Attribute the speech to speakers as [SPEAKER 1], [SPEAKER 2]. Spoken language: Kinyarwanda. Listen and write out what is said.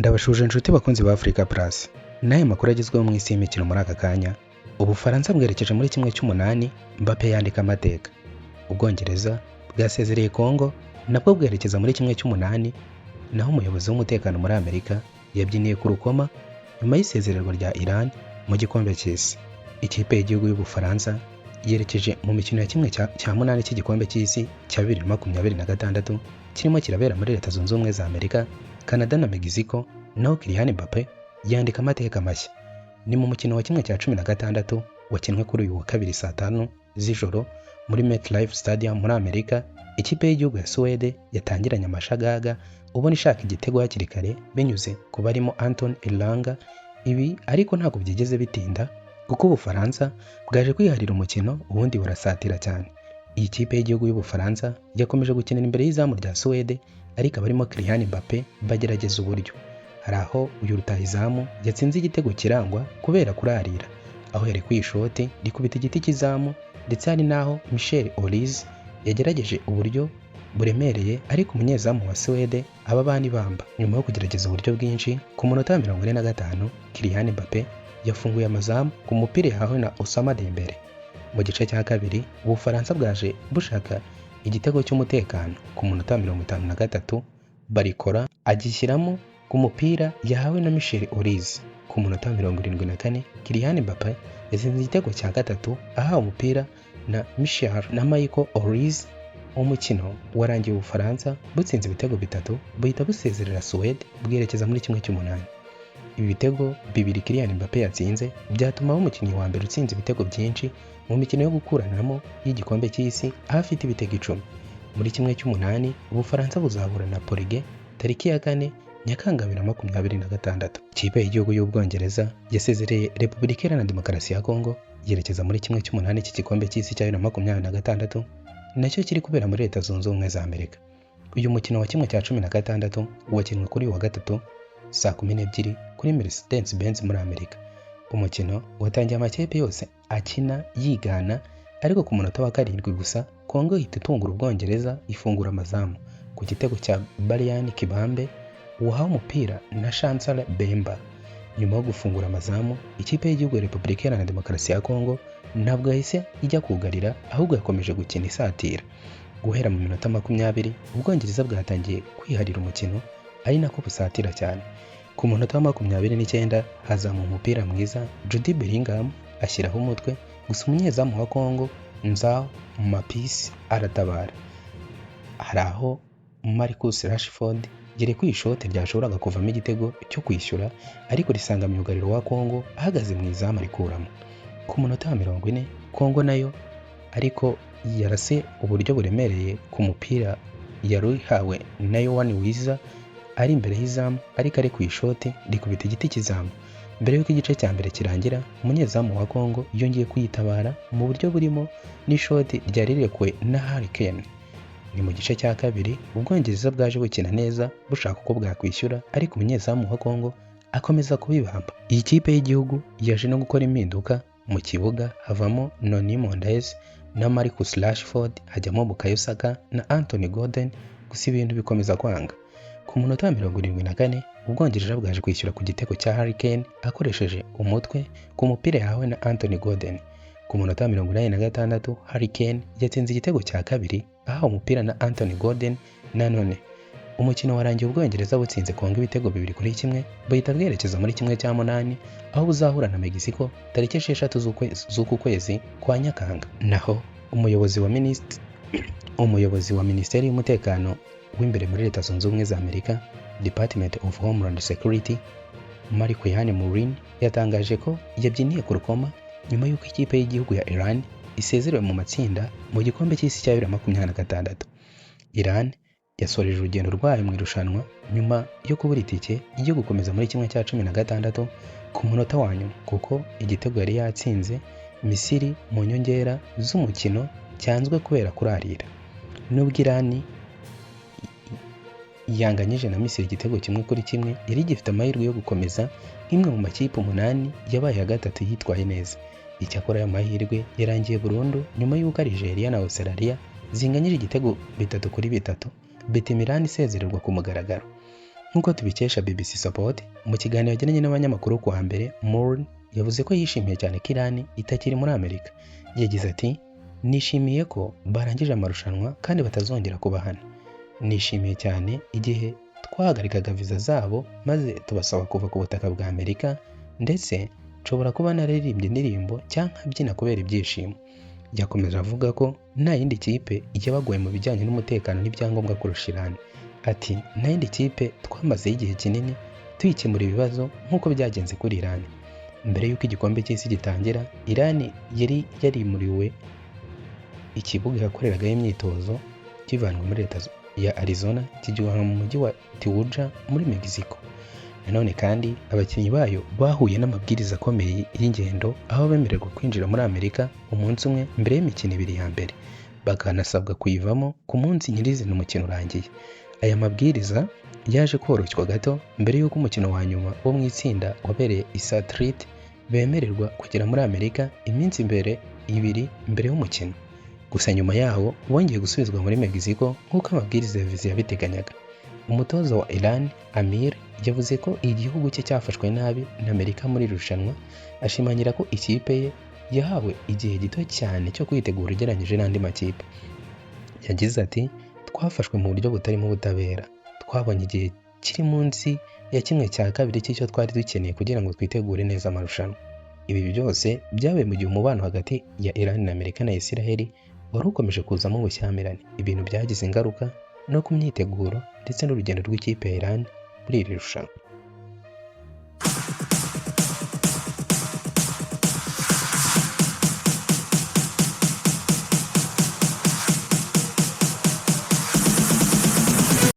[SPEAKER 1] Ndabashuje inshuti bakunzi ba Africa Plus. Naye makuru agezweho mu isi y'imikino muri aka kanya. Ubufaransa bwerekeje muri kimwe cy'umunani, Mbappe yandika amateka. Ubwongereza bwasezereye Congo nabwo bwerekeza muri kimwe cy'umunani, naho umuyobozi w'umutekano muri Amerika yabyiniye ku rukoma nyuma y'isezererwa rya Iran mu gikombe cy'isi. Ikipe y'igihugu y'Ubufaransa yerekeje mu mikino ya kimwe cya munani cy'igikombe cy'isi cya 2026 kirimo kirabera muri Leta Zunze Ubumwe za Amerika, Canada na Mexico. Naho Kylian Mbappe yandika amateka mashya. Ni mu mukino wa kimwe cya 16 wakinwe kuri uyu wa kabiri saa 5 z'ijoro muri MetLife Stadium muri Amerika. Ikipe y'igihugu ya Suwede yatangiranye amashagaga ubona ishaka igitego hakiri kare binyuze ku barimo Anton Elanga. Ibi ariko ntabwo byigeze bitinda kuko Ubufaransa bwaje kwiharira umukino ubundi burasatira cyane. Iyi kipe y'igihugu y'Ubufaransa yakomeje gukinira imbere y'izamu rya Suwede, ariko abarimo Kylian Mbappe bagerageza uburyo. Hari aho uyu rutahizamu yatsinze igitego kirangwa kubera kurarira, aho yari kwishoti rikubita igiti cy'izamu, ndetse hari naho Michel Olise yagerageje uburyo buremereye, ariko umunyezamu wa Suwede aba bani bamba. Nyuma yo kugerageza uburyo bwinshi, ku munota wa 45 Kylian Mbappe yafunguye amazamu ku mupira yahawe na Ousmane Dembele. Mu gice cya kabiri Ubufaransa bwaje bushaka igitego cy'umutekano. Ku munota wa 53 Barikora agishyiramo ku mupira yahawe na Michel Olise. Ku munota wa 74 Kylian Mbappe yatsinze igitego cya gatatu ahawe umupira na Michael Olise. Umukino warangiye Ubufaransa butsinze ibitego bitatu, buhita busezerera Suwede bwerekeza muri kimwe cy'umunani. Ibi bitego bibiri Kylian Mbappe yatsinze byatuma aba umukinnyi wa mbere utsinze ibitego byinshi mu mikino yo gukuranamo y'igikombe cy'isi, aho afite ibitego 10. Muri kimwe cy'umunani Ubufaransa buzahura na Portugal tariki ya 4 Nyakanga 2026. Ikipe y'igihugu y'Ubwongereza yasezereye Repubulika Iharanira Demokarasi ya Congo yerekeza muri kimwe cy'umunani cy'igikombe cy'isi cya 2026, nacyo kiri kubera muri Leta Zunze Ubumwe za Amerika. Uyu mukino wa kimwe cya 16 wakinwe kuri wa gatatu saa 12 kuri Mercedes-Benz muri Amerika. Umukino watangiye amakipe yose akina yigana, ariko ku munota wa 7 gusa Congo ihita itungura Ubwongereza ifungura amazamu ku gitego cya Barian Kibambe wahawe umupira na Chancellor Bemba. Nyuma yo gufungura amazamu, ikipe y'igihugu ya Repubulika Iharanira Demokarasi ya Congo ntabwo yahise ijya kugarira, ahubwo yakomeje gukina isatira. Guhera mu minota 20 Ubwongereza bwatangiye kwiharira umukino, ari nako busatira cyane. Ku munota wa 29 hazama umupira mwiza Jude Bellingham ashyiraho umutwe, gusa umunyezamu wa Congo Nzao Mapisi aratabara. Hari aho Marcus Rashford yari kwishoti ryashoboraga kuvamo igitego cyo kwishyura, ariko risanga myugariro wa Congo ahagaze mu izamu arikuramo. Ku munota wa 40 Congo nayo ariko yarase uburyo buremereye ku mupira yaruhawe na Yohan Wissa ari imbere y'izamu, ariko ari kwishoti rikubita igiti cy'izamu. Mbere y'uko igice cya mbere kirangira, umunyezamu wa Congo yongeye kuyitabara mu buryo burimo n'ishoti ryari rirekuwe na Harry Kane. Ni mu gice cya kabiri Ubwongereza bwaje bukina neza bushaka uko bwakwishyura, ariko umunyezamu wa Congo akomeza kubibamba. Iyi kipe y'igihugu yaje no gukora impinduka mu kibuga, havamo Noni Mondays na Marcus Rashford, hajyamo Bukayo Saka na Anthony Gordon, gusa ibintu bikomeza kwanga. Ku munota wa 74 Ubwongereza bwaje kwishyura ku gitego cya Harry Kane akoresheje umutwe ku mupira yahawe na Anthony Gordon. Ku munota wa 86 Harry Kane yatsinze igitego cya kabiri ahawe umupira na Anthony Gordon. Nanone umukino warangiye Ubwongereza butsinze Congo ibitego 2-1, bahita bwerekeza muri kimwe cya munani, aho buzahura na Mexico tariki 6 z'uku kwezi kwa Nyakanga. Naho umuyobozi wa Minisiteri y'Umutekano w'imbere muri Leta Zunze Ubumwe za Amerika, Department of Homeland Security, Marc-Yann Morin yatangaje ko yabyiniye ku rukoma nyuma y'uko ikipe y'igihugu ya Iran isezerewe mu matsinda mu gikombe cy'isi cya 2026. Iran yasoreje urugendo rwayo mu irushanwa nyuma yo kubura itike yo gukomeza muri kimwe cya 16 ku munota wa nyuma, kuko igitego yari yatsinze Misiri mu nyongera z'umukino cyanzwe kubera kurarira. Nubwo Iran yanganyije na Misiri igitego 1-1, yari gifite amahirwe yo gukomeza nk'imwe mu makipe 8 yabaye ya gatatu yitwaye neza. Icyakora aya mahirwe yarangiye burundu nyuma y'uko Algeria na Australia zinganyije igitego 3-3, bituma Iran isezererwa ku mugaragaro. nk'uko tubikesha BBC Sport mu kiganiro yagiranye n'abanyamakuru ku wa mbere, Moore yavuze ko yishimiye cyane ko Iran itakiri muri Amerika. Yagize ati nishimiye ko barangije amarushanwa kandi batazongera kubahana. Nishimiye cyane igihe twahagarikaga viza zabo maze tubasaba kuva ku butaka bwa Amerika, ndetse nshobora kuba nararirimbye indirimbo cyangwa nkabyina kubera ibyishimo. Yakomeje avuga ko nta yindi kipe yabagoye mu bijyanye n'umutekano n'ibyangombwa kurusha Iran. Ati nta yindi kipe twamazeho igihe kinini tuyikemura ibibazo nk'uko byagenze kuri Iran. Mbere y'uko igikombe cy'isi gitangira, Iran yari yarimuriwe ikibuga yakoreragaho imyitozo kivanwe muri leta ya Arizona kijyanwa mu mujyi wa Tijuana muri Mexico. Nanone kandi abakinnyi bayo bahuye n'amabwiriza akomeye y'ingendo, aho bemererwa kwinjira muri Amerika umunsi umwe mbere y'imikino ibiri ya mbere, bakanasabwa kuyivamo ku munsi nyirizina umukino urangiye. Aya mabwiriza yaje koroshywa gato mbere y'uko umukino wa nyuma wo mu itsinda wabereye i Salt Lake bemererwa kugera muri Amerika iminsi ibiri mbere y'umukino. Gusa nyuma yaho bongeye gusubizwa muri Mexico nk'uko amabwiriza ya viza yabiteganyaga. Umutoza wa Iran, Amir, yavuze ko igihugu cye cyafashwe nabi na Amerika muri irushanwa, ashimangira ko ikipe ye yahawe igihe gito cyane cyo kwitegura ugereranyije n'andi makipe. Yagize ati twafashwe mu buryo butarimo ubutabera, twabonye igihe kiri munsi ya 1/2 cy'icyo twari dukeneye kugira ngo twitegure neza amarushanwa. Ibi byose byabaye mu gihe umubano hagati ya Iran na Amerika na Israel wari ukomeje kuzamo ubushyamirane. Ibintu byagize ingaruka no ku myiteguro ndetse n'urugendo rw'ikipe ya Iran muri iri rushanwa.